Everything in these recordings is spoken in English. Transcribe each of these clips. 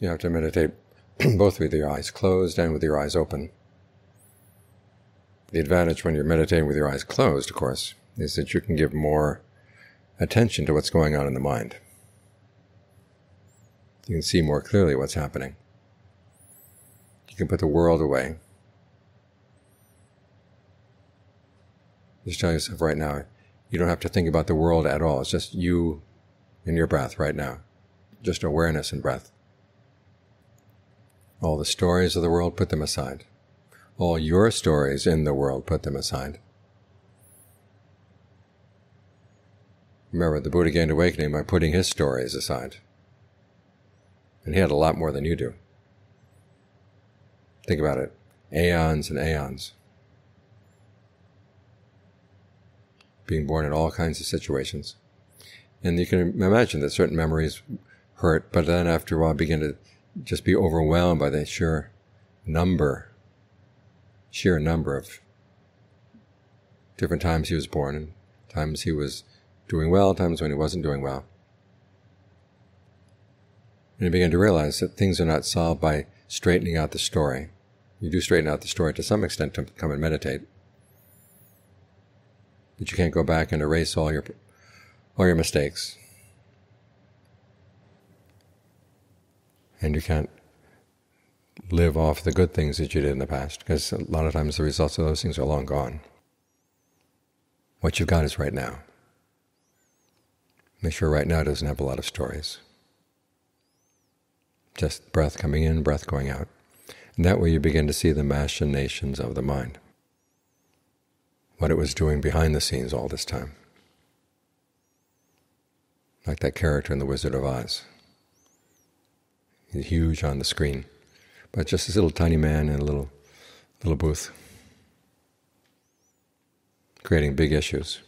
You have to meditate both with your eyes closed and with your eyes open. The advantage when you're meditating with your eyes closed, of course, is that you can give more attention to what's going on in the mind. You can see more clearly what's happening. You can put the world away. Just tell yourself right now, you don't have to think about the world at all. It's just you and your breath right now. Just awareness and breath. All the stories of the world, put them aside. All your stories in the world, put them aside. Remember, the Buddha gained awakening by putting his stories aside. And he had a lot more than you do. Think about it. Aeons and aeons. Being born in all kinds of situations. And you can imagine that certain memories hurt, but then after a while begin to just be overwhelmed by the sheer number of different times he was born, and times he was doing well, times when he wasn't doing well. And you begin to realize that things are not solved by straightening out the story. You do straighten out the story to some extent to come and meditate. But you can't go back and erase all your mistakes. And you can't live off the good things that you did in the past, because a lot of times the results of those things are long gone. What you've got is right now. Make sure right now doesn't have a lot of stories. Just breath coming in, breath going out. And that way you begin to see the machinations of the mind. What it was doing behind the scenes all this time. Like that character in The Wizard of Oz. He's huge on the screen, but just this little tiny man in a little booth, creating big issues.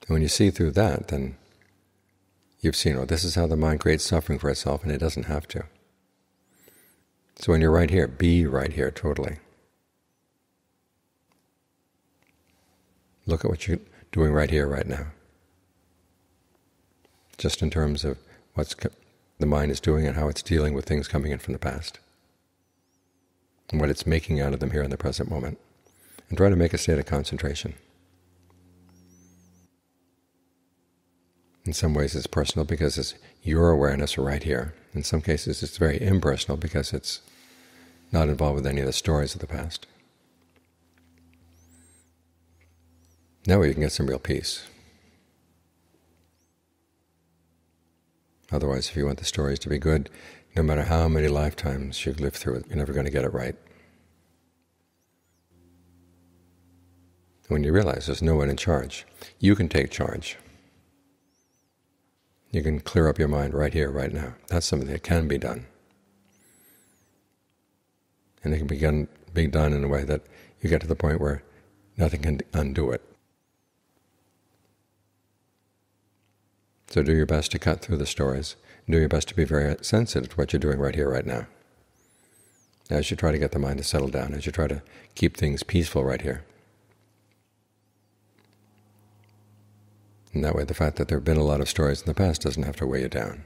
And when you see through that, then you've seen, oh, this is how the mind creates suffering for itself, and it doesn't have to. So when you're right here, be right here totally. Look at what you're doing right here, right now. Just in terms of what's the mind is doing and how it's dealing with things coming in from the past, and what it's making out of them here in the present moment. And try to make a state of concentration. In some ways it's personal because it's your awareness right here. In some cases it's very impersonal because it's not involved with any of the stories of the past. That way you can get some real peace. Otherwise, if you want the stories to be good, no matter how many lifetimes you've lived through it, you're never going to get it right. When you realize there's no one in charge, you can take charge. You can clear up your mind right here, right now. That's something that can be done. And it can be done in a way that you get to the point where nothing can undo it. So do your best to cut through the stories. Do your best to be very sensitive to what you're doing right here, right now. As you try to get the mind to settle down, as you try to keep things peaceful right here. And that way the fact that there have been a lot of stories in the past doesn't have to weigh you down.